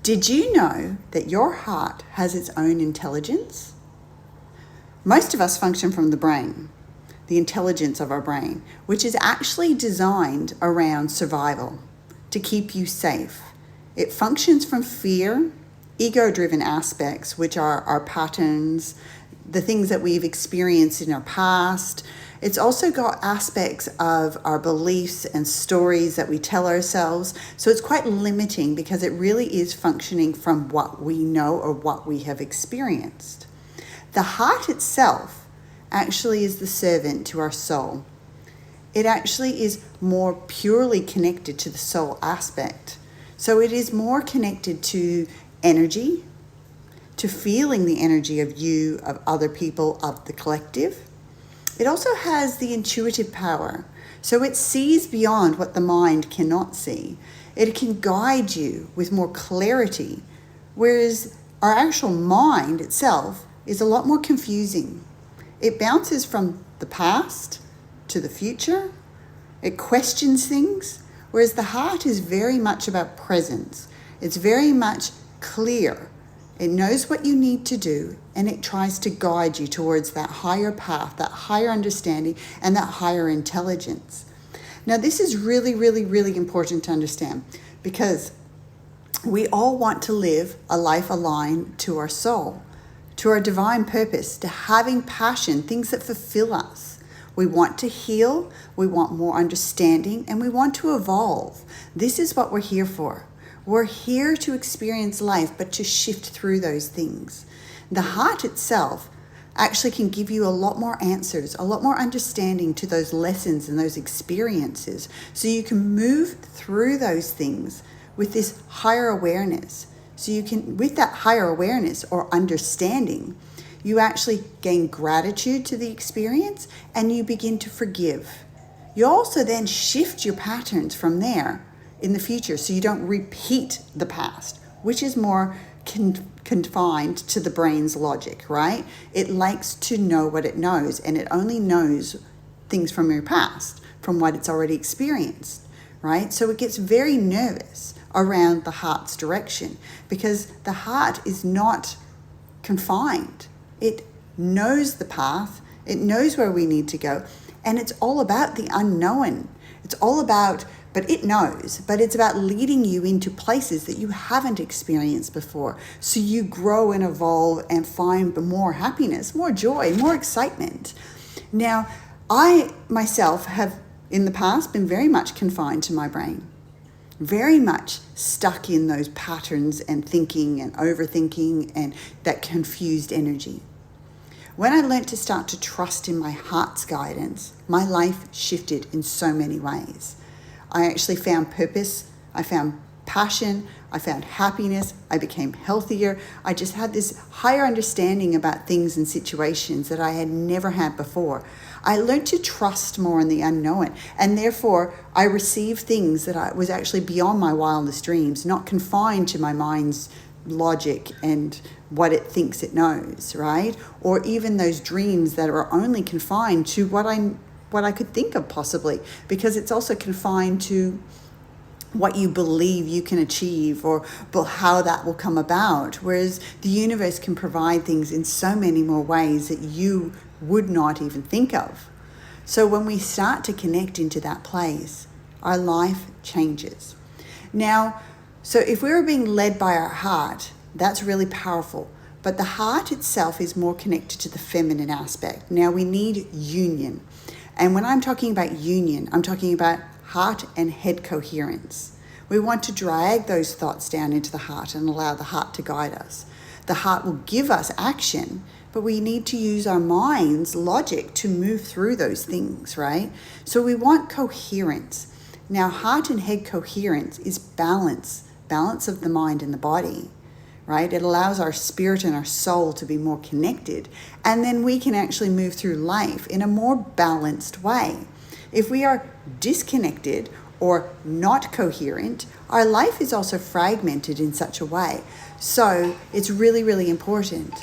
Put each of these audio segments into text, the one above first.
Did you know that your heart has its own intelligence? Most of us function from the brain, the intelligence of our brain, which is actually designed around survival, to keep you safe. It functions from fear, ego-driven aspects, which are our patterns, the things that we've experienced in our past. It's also got aspects of our beliefs and stories that we tell ourselves. So it's quite limiting because it really is functioning from what we know or what we have experienced. The heart itself actually is the servant to our soul. It actually is more purely connected to the soul aspect. So it is more connected to energy, to feeling the energy of you, of other people, of the collective. It also has the intuitive power. So it sees beyond what the mind cannot see. It can guide you with more clarity, whereas our actual mind itself is a lot more confusing. It bounces from the past to the future. It questions things, whereas the heart is very much about presence. It's very much clear. It knows what you need to do, and it tries to guide you towards that higher path, that higher understanding, and that higher intelligence. Now, this is really, really, really important to understand because we all want to live a life aligned to our soul, to our divine purpose, to having passion, things that fulfill us. We want to heal, we want more understanding, and we want to evolve. This is what we're here for. We're here to experience life, but to shift through those things. The heart itself actually can give you a lot more answers, a lot more understanding to those lessons and those experiences, so you can move through those things with this higher awareness. So you can, with that higher awareness or understanding, you actually gain gratitude to the experience and you begin to forgive. You also then shift your patterns from there in the future, so you don't repeat the past, which is more confined to the brain's logic, right? It likes to know what it knows, and it only knows things from your past, from what it's already experienced, right? So it gets very nervous around the heart's direction because the heart is not confined. It knows the path, it knows where we need to go, and it's all about the unknown. It's all about, but it knows, but it's about leading you into places that you haven't experienced before. So you grow and evolve and find more happiness, more joy, more excitement. Now, I myself have in the past been very much confined to my brain, very much stuck in those patterns and thinking and overthinking and that confused energy. When I learned to start to trust in my heart's guidance, my life shifted in so many ways. I actually found purpose, I found passion, I found happiness, I became healthier. I just had this higher understanding about things and situations that I had never had before. I learned to trust more in the unknown, and therefore I received things that was actually beyond my wildest dreams, not confined to my mind's logic and what it thinks it knows, right? Or even those dreams that are only confined to what I could think of possibly, because it's also confined to what you believe you can achieve or how that will come about. Whereas the universe can provide things in so many more ways that you would not even think of. So when we start to connect into that place, our life changes. Now, so if we were being led by our heart, that's really powerful. But the heart itself is more connected to the feminine aspect. Now we need union. And when I'm talking about union, I'm talking about heart and head coherence. We want to drag those thoughts down into the heart and allow the heart to guide us. The heart will give us action, but we need to use our mind's logic to move through those things, right? So we want coherence. Now, heart and head coherence is balance of the mind and the body, right? It allows our spirit and our soul to be more connected, and then we can actually move through life in a more balanced way. If we are disconnected or not coherent, our life is also fragmented in such a way. So it's really, really important.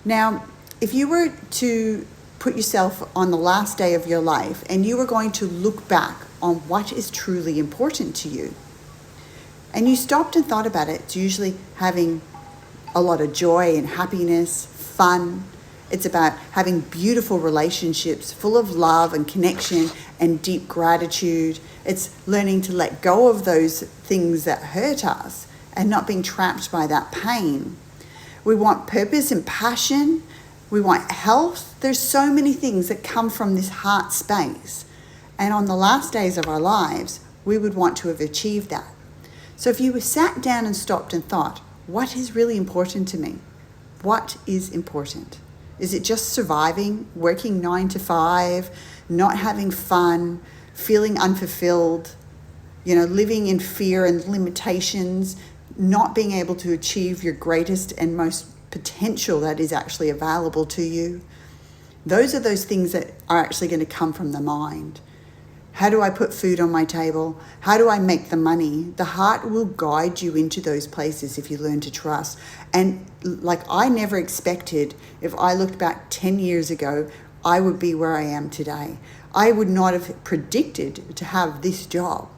Now, if you were to put yourself on the last day of your life and you were going to look back on what is truly important to you, and you stopped and thought about it, it's usually having a lot of joy and happiness, fun. It's about having beautiful relationships full of love and connection and deep gratitude. It's learning to let go of those things that hurt us and not being trapped by that pain. We want purpose and passion. We want health. There's so many things that come from this heart space. And on the last days of our lives, we would want to have achieved that. So if you were sat down and stopped and thought, what is really important to me? What is important? Is it just surviving, working 9 to 5, not having fun, feeling unfulfilled, living in fear and limitations, not being able to achieve your greatest and most potential that is actually available to you? Those are those things that are actually going to come from the mind. How do I put food on my table? How do I make the money? The heart will guide you into those places if you learn to trust. And I never expected, if I looked back 10 years ago, I would be where I am today. I would not have predicted to have this job.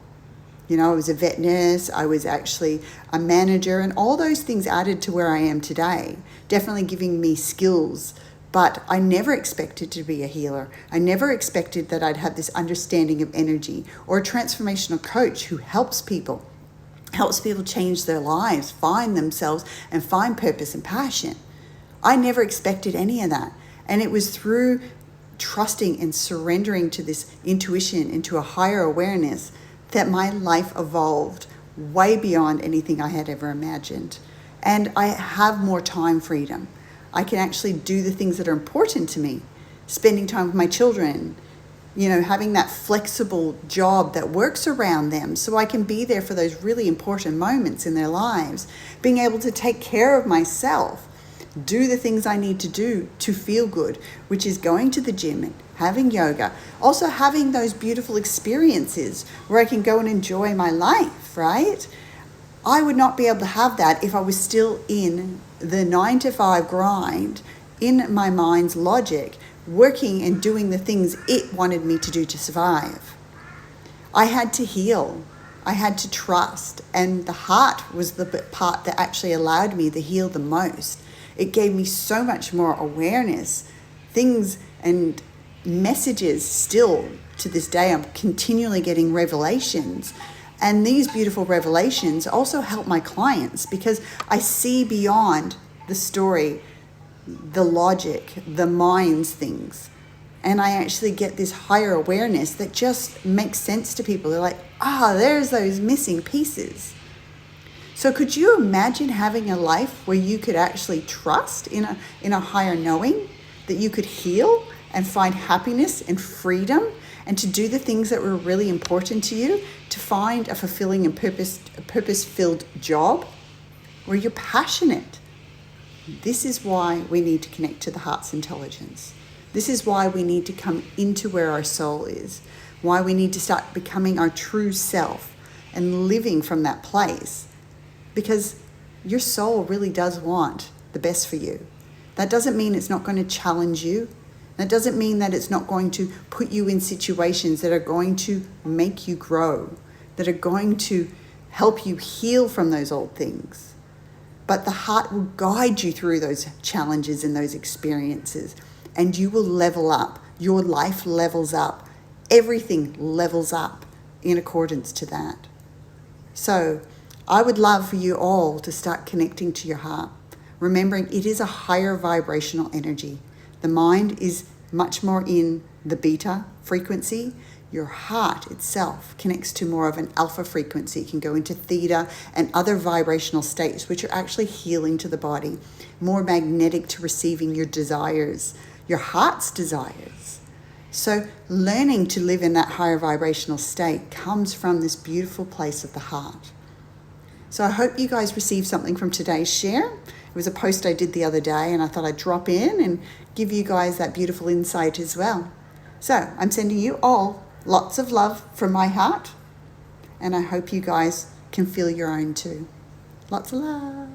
I was a vet nurse, I was actually a manager, and all those things added to where I am today, definitely giving me skills. But I never expected to be a healer. I never expected that I'd have this understanding of energy, or a transformational coach who helps people change their lives, find themselves, and find purpose and passion. I never expected any of that. And it was through trusting and surrendering to this intuition, into a higher awareness, that my life evolved way beyond anything I had ever imagined. And I have more time freedom. I can actually do the things that are important to me, spending time with my children, having that flexible job that works around them so I can be there for those really important moments in their lives, being able to take care of myself, do the things I need to do to feel good, which is going to the gym and having yoga, also having those beautiful experiences where I can go and enjoy my life, right? I would not be able to have that if I was still in the 9 to 5 grind, in my mind's logic, working and doing the things it wanted me to do to survive. I had to heal. I had to trust. And the heart was the part that actually allowed me to heal the most. It gave me so much more awareness, things and messages. Still to this day, I'm continually getting revelations. And these beautiful revelations also help my clients because I see beyond the story, the logic, the mind's things. And I actually get this higher awareness that just makes sense to people. They're like, there's those missing pieces. So could you imagine having a life where you could actually trust in a higher knowing, that you could heal and find happiness and freedom, and to do the things that were really important to you, to find a fulfilling and purpose-filled job where you're passionate? This is why we need to connect to the heart's intelligence. This is why we need to come into where our soul is, why we need to start becoming our true self and living from that place, because your soul really does want the best for you. That doesn't mean it's not going to challenge you. That doesn't mean that it's not going to put you in situations that are going to make you grow, that are going to help you heal from those old things. But the heart will guide you through those challenges and those experiences, and you will level up. Your life levels up. Everything levels up in accordance to that. So I would love for you all to start connecting to your heart, remembering it is a higher vibrational energy. The mind is much more in the beta frequency. Your heart itself connects to more of an alpha frequency. It can go into theta and other vibrational states, which are actually healing to the body, more magnetic to receiving your desires, your heart's desires. So learning to live in that higher vibrational state comes from this beautiful place of the heart. So I hope you guys received something from today's share. It was a post I did the other day, and I thought I'd drop in and give you guys that beautiful insight as well. So I'm sending you all lots of love from my heart, and I hope you guys can feel your own too. Lots of love.